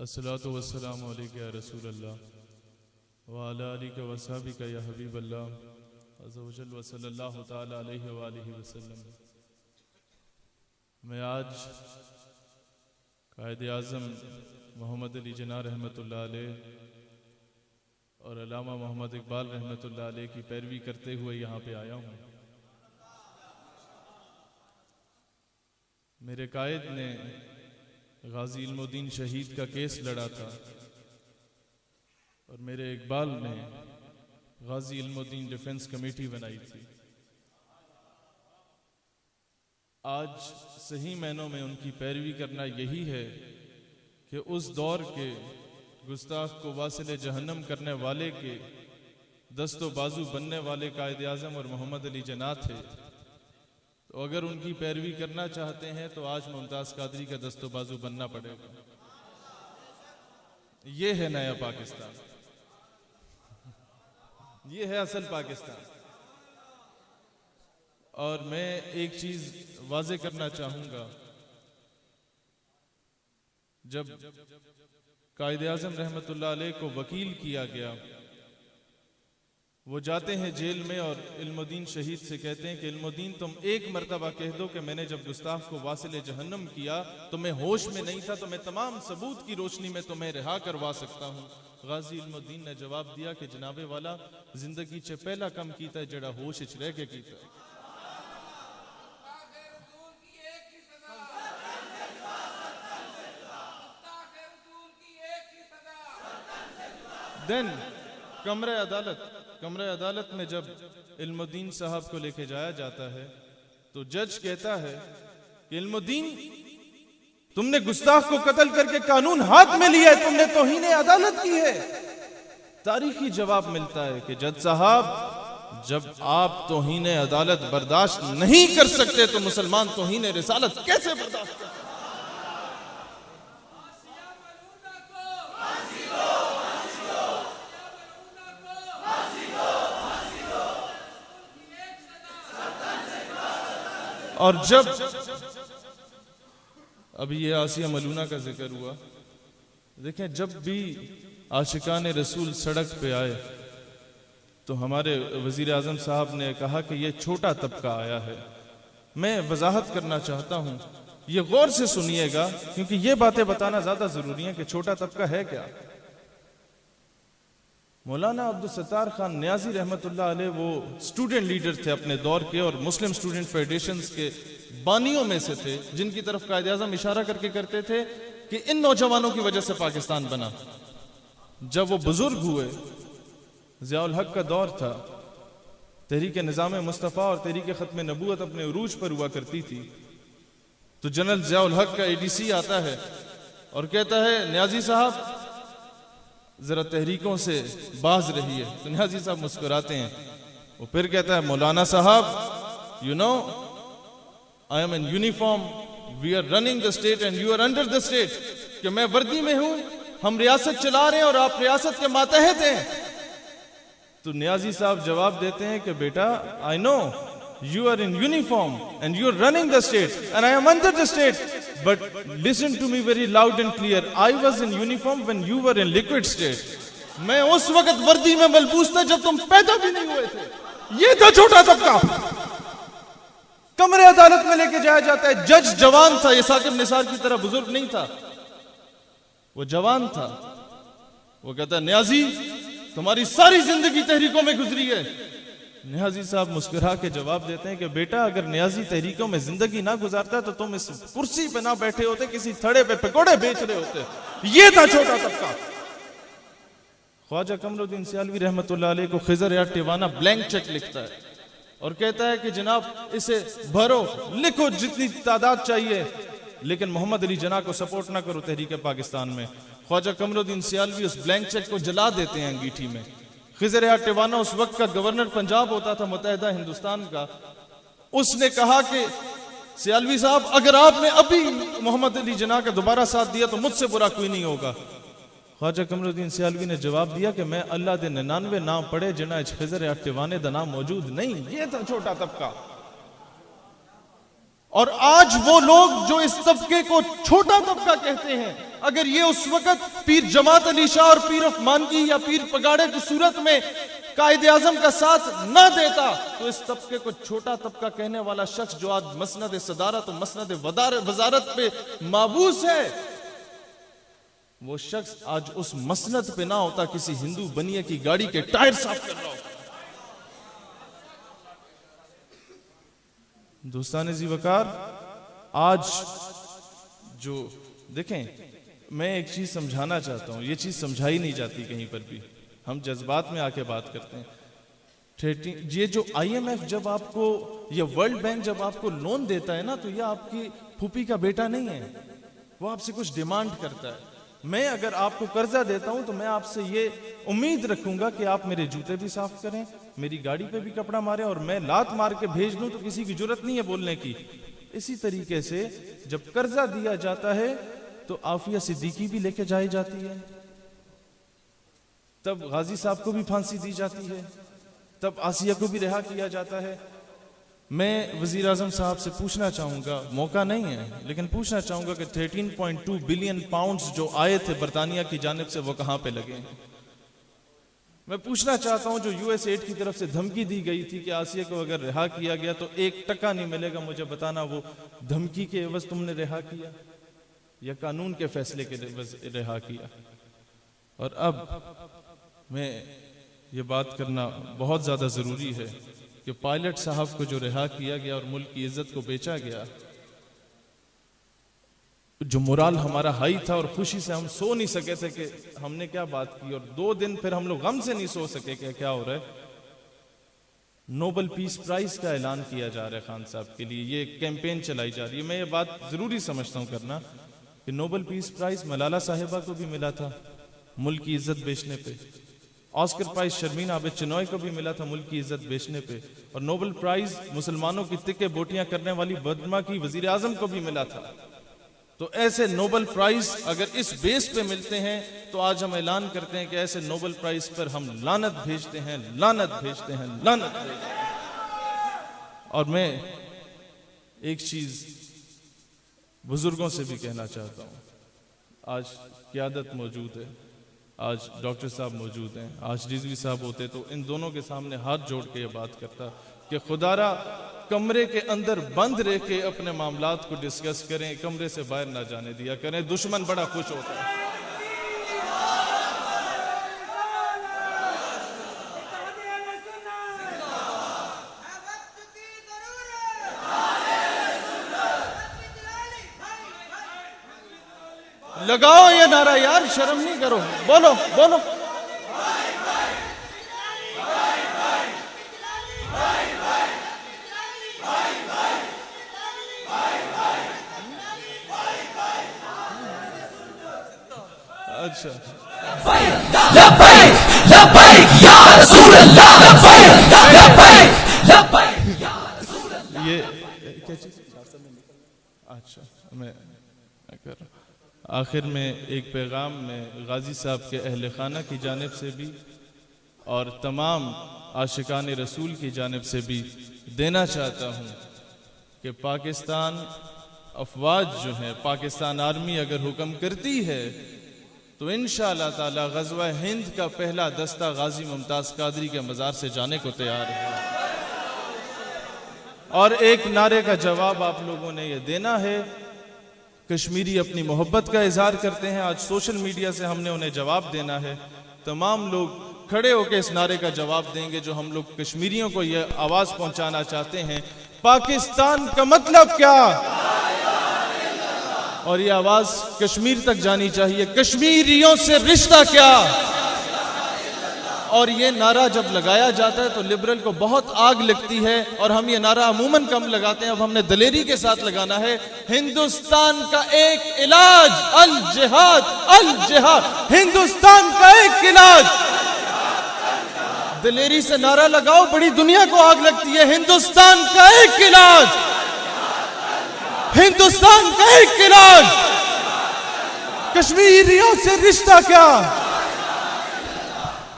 अस्सलातु वस्सलामु अलैका या रसूल अल्लाह व अला आलिका व सहबिका या हबीब अल्लाह अज़्ज़ा व जल्ल व सल्लल्लाहु तआला अलैहि व आलिहि वसल्लम। मैं आज कायद आज़म मोहम्मद अली जिन्ना रहमतुल्लाह अलैह और अल्लामा मोहम्मद इकबाल रहमतुल्लाह अलैह की पैरवी करते हुए यहाँ पे आया हूँ। मेरे कायद ने गाजी इल्मुद्दीन शहीद का केस लड़ा था और मेरे इकबाल ने गाजी इल्मुद्दीन डिफेंस कमेटी बनाई थी। आज सही मायनों में उनकी पैरवी करना यही है कि उस दौर के गुस्ताख को वासिले जहन्नम करने वाले के दस्तो बाजू बनने वाले कायद आज़म और मोहम्मद अली जिन्ना थे। तो अगर उनकी पैरवी करना चाहते हैं तो आज मुमताज कादरी का दस्तो बाजू बनना पड़ेगा। ये है नया पाकिस्तान, ये है असल पाकिस्तान। और मैं एक चीज वाजे करना चाहूंगा, जब कायद आज़म रहमतुल्लाह अलैह को वकील किया गया, वो जाते हैं जेल में और इल्मुद्दीन शहीद से कहते हैं कि इल्मुद्दीन तुम एक मर्तबा कह दो कि मैंने जब गुस्ताख को वासिले जहन्नम किया तो मैं होश में नहीं था, तो मैं तमाम सबूत की रोशनी में तुम्हें रिहा करवा सकता हूँ। गाजी इल्मुद्दीन ने जवाब दिया कि जनाबे वाला जिंदगी च पहला कम कीता है जड़ा होश च रह के कीता है। देन कमरे अदालत में जब इल्मुद्दीन साहब को लेके जाया जाता है तो जज कहता है कि इल्मुद्दीन तुमने गुस्ताख को कत्ल करके कानून हाथ में लिया है, तुमने तौहीन अदालत की है। तारीखी जवाब मिलता है कि जज साहब जब आप तौहीन अदालत बर्दाश्त नहीं कर सकते तो मुसलमान तौहीन रिसालत कैसे बर्दाश्त कर? और जब अभी ये आसिया मलूना का जिक्र हुआ, देखें जब भी आशिकान रसूल सड़क पे आए तो हमारे वजीर आजम साहब ने कहा कि ये छोटा तबका आया है। मैं वजाहत करना चाहता हूं, ये गौर से सुनिएगा क्योंकि ये बातें बताना ज्यादा जरूरी है कि छोटा तबका है क्या। मौलाना अब्दुल सत्तार खान नियाजी रहमतुल्लाह अलैह वो स्टूडेंट लीडर थे अपने दौर के और मुस्लिम स्टूडेंट फेडरेशन के बानियों में से थे, जिनकी तरफ कायद आज़म इशारा करके करते थे कि इन नौजवानों की वजह से पाकिस्तान बना। जब वो बुजुर्ग हुए, ज़ियाउल हक का दौर था, तहरीक निज़ाम मुस्तफ़ा और तहरीक ख़त्म नबूवत अपने उरूज पर हुआ करती थी, तो जनरल ज़ियाउल हक का एडीसी आता है और कहता है नियाजी साहब जरा तहरीकों से बाज रही है। तो नियाजी साहब मुस्कुराते हैं। वो फिर कहता है मौलाना साहब you know I am in uniform, we are running the state and you are under the state, कि मैं वर्दी में हूं, हम रियासत चला रहे हैं और आप रियासत के मातहत हैं। तो नियाजी साहब जवाब देते हैं कि बेटा I know you are in uniform and you are running the state and I am under the state, but listen to me very loud and clear, I was in uniform when you were in liquid state. मैं उस वक्त वर्दी में मलबूस था जब तुम पैदा भी नहीं हुए थे। ये था छोटा तबका। कमरे अदालत में लेके जाया जाता है, जज जवान था, ये साकिब निसार की तरह बुजुर्ग नहीं था, वो जवान था। वो कहता है नियाजी तुम्हारी सारी जिंदगी तहरीकों में गुजरी है। नियाजी साहब मुस्कुरा के जवाब देते हैं कि बेटा अगर नियाजी तहरीकों में जिंदगी ना गुजारता तो तुम इस कुर्सी पे ना बैठे होते, किसी थड़े पे पकोड़े बेच रहे होते। ये था छोटा तबका। ख्वाजा कमरुद्दीन सियालवी रहमतुल्लाह अलैह को खिजर या टिवाना ब्लैंक चेक लिखता है और कहता है कि जनाब इसे भरो, लिखो जितनी तादाद चाहिए, लेकिन मोहम्मद अली जिन्ना को सपोर्ट ना करो तहरीक पाकिस्तान में। ख्वाजा कमरुद्दीन सियालवी उस ब्लैंक चेक को जला देते हैं अंगीठी में। खिजर या टिवाना उस वक्त का गवर्नर पंजाब होता था मुत्तहिदा हिंदुस्तान का। उसने कहा कि सियालवी साहब अगर आपने अभी मोहम्मद अली जिन्ना का दोबारा साथ दिया तो मुझसे बुरा कोई नहीं होगा। ख्वाजा कमरुद्दीन सियालवी ने जवाब दिया कि मैं अल्लाह दे 99 नाम पढ़े जिन्ना खिजर या टिवाने दा नाम मौजूद नहीं। ये था छोटा तबका। और आज वो लोग जो इस तबके को छोटा तबका कहते हैं, अगर ये उस वक्त पीर जमात अली शाह और पीर उस्मान की या पीर पगाड़े की सूरत में कायदे आजम का साथ ना देता, तो इस तबके को छोटा तबका कहने वाला शख्स जो आज मसनद सदारत और मसनद वजारत पे माबूस है, वो शख्स आज उस मसनद पे ना होता, किसी हिंदू बनिए की गाड़ी के टायर साफ कर रहा होता। दोस्तान जी वकार, आज जो देखें, मैं एक चीज समझाना चाहता हूं, ये चीज समझाई नहीं जाती कहीं पर भी, हम जज्बात में आके बात करते हैं। ये जो IMF जब आपको, ये वर्ल्ड बैंक जब आपको लोन देता है ना, तो ये आपकी फूफी का बेटा नहीं है, वो आपसे कुछ डिमांड करता है। मैं अगर आपको कर्जा देता हूं तो मैं आपसे ये उम्मीद रखूंगा कि आप मेरे जूते भी साफ करें, मेरी गाड़ी पे भी कपड़ा मारें, और मैं लात मार के भेज दूं तो किसी की जरूरत नहीं है बोलने की। इसी तरीके से जब कर्जा दिया जाता है तो आफिया सिद्दीकी भी लेके जाई जाती है, तब गाजी साहब को भी फांसी दी जाती है, तब आसिया को भी रिहा किया जाता है। मैं वजीर आजम साहब से पूछना चाहूंगा, मौका नहीं है लेकिन पूछना चाहूंगा कि 13.2 बिलियन पाउंड्स जो आए थे बरतानिया की जानिब से, वो कहां पे लगे हैं? मैं पूछना चाहता हूं, जो US8 की तरफ से धमकी दी गई थी कि आसिया को अगर रिहा किया गया तो 1 टका नहीं मिलेगा, मुझे बताना वो धमकी के एवज तुमने रिहा किया या कानून के फैसले के एवज रिहा किया? और अब मैं ये बात करना बहुत ज्यादा जरूरी है कि पायलट साहब को जो रिहा किया गया और मुल्क की इज्जत को बेचा गया, जो मोराल हमारा हाई था और खुशी से हम सो नहीं सके थे कि हमने क्या बात की, और 2 दिन फिर हम लोग गम से नहीं सो सके कि क्या हो रहा है। नोबेल पीस प्राइज का ऐलान किया जा रहा है खान साहब के लिए, ये कैंपेन चलाई जा रही है। मैं ये बात जरूरी समझता हूं करना कि नोबेल पीस प्राइज मलाला साहिबा को भी मिला था मुल्क की इज्जत बेचने पे, ऑस्कर प्राइज शर्मीन आबिद चिनॉय को भी मिला था मुल्क की इज्जत बेचने पे, और नोबेल प्राइज मुसलमानों की तिक्के बोटियां करने वाली बदमा की वजीर आजम को भी मिला था। तो ऐसे नोबेल प्राइज अगर इस बेस पे मिलते हैं तो आज हम ऐलान करते हैं कि ऐसे नोबेल प्राइज पर हम लानत भेजते हैं, लानत भेजते हैं, लानत भेजते हैं। और मैं एक चीज बुजुर्गों से भी कहना चाहता हूं, आज क़यादत मौजूद है, आज डॉक्टर साहब मौजूद हैं, आज रिजवी साहब होते तो इन दोनों के सामने हाथ जोड़ के ये बात करता कि खुदारा कमरे के अंदर बंद रह के अपने मामलात को डिस्कस करें, कमरे से बाहर ना जाने दिया करें, दुश्मन बड़ा खुश होता है। लगाओ ये नारा यार, शर्म नहीं करो, बोलो बोलो। अच्छा, ये क्या चीज? अच्छा, मैं कर रहा हूं। आखिर में एक पैगाम में गाजी साहब के अहल खाना की जानिब से भी और तमाम आशिकान रसूल की जानिब से भी देना चाहता हूँ कि पाकिस्तान अफवाज जो है, पाकिस्तान आर्मी अगर हुक्म करती है तो इंशाअल्लाह ताला गज़वा हिंद का पहला दस्ता गाजी मुमताज कादरी के मज़ार से जाने को तैयार है। और एक नारे का जवाब आप लोगों ने ये देना है। कश्मीरी अपनी मोहब्बत का इजहार करते हैं, आज सोशल मीडिया से हमने उन्हें जवाब देना है। तमाम लोग खड़े होकर इस नारे का जवाब देंगे जो हम लोग कश्मीरियों को यह आवाज पहुंचाना चाहते हैं, पाकिस्तान का मतलब क्या, और ये आवाज कश्मीर तक जानी चाहिए, कश्मीरियों से रिश्ता क्या। और ये नारा जब लगाया जाता है तो लिबरल को बहुत आग लगती है, और हम ये नारा अमूमन कम लगाते हैं। अब हमने दलेरी के साथ लगाना है, हिंदुस्तान का एक इलाज अल जिहाद, अल जिहाद, हिंदुस्तान का एक इलाज। दलेरी से नारा लगाओ, बड़ी दुनिया को आग लगती है। हिंदुस्तान का एक इलाज, हिंदुस्तान का एक इलाज, कश्मीरियों से रिश्ता क्या।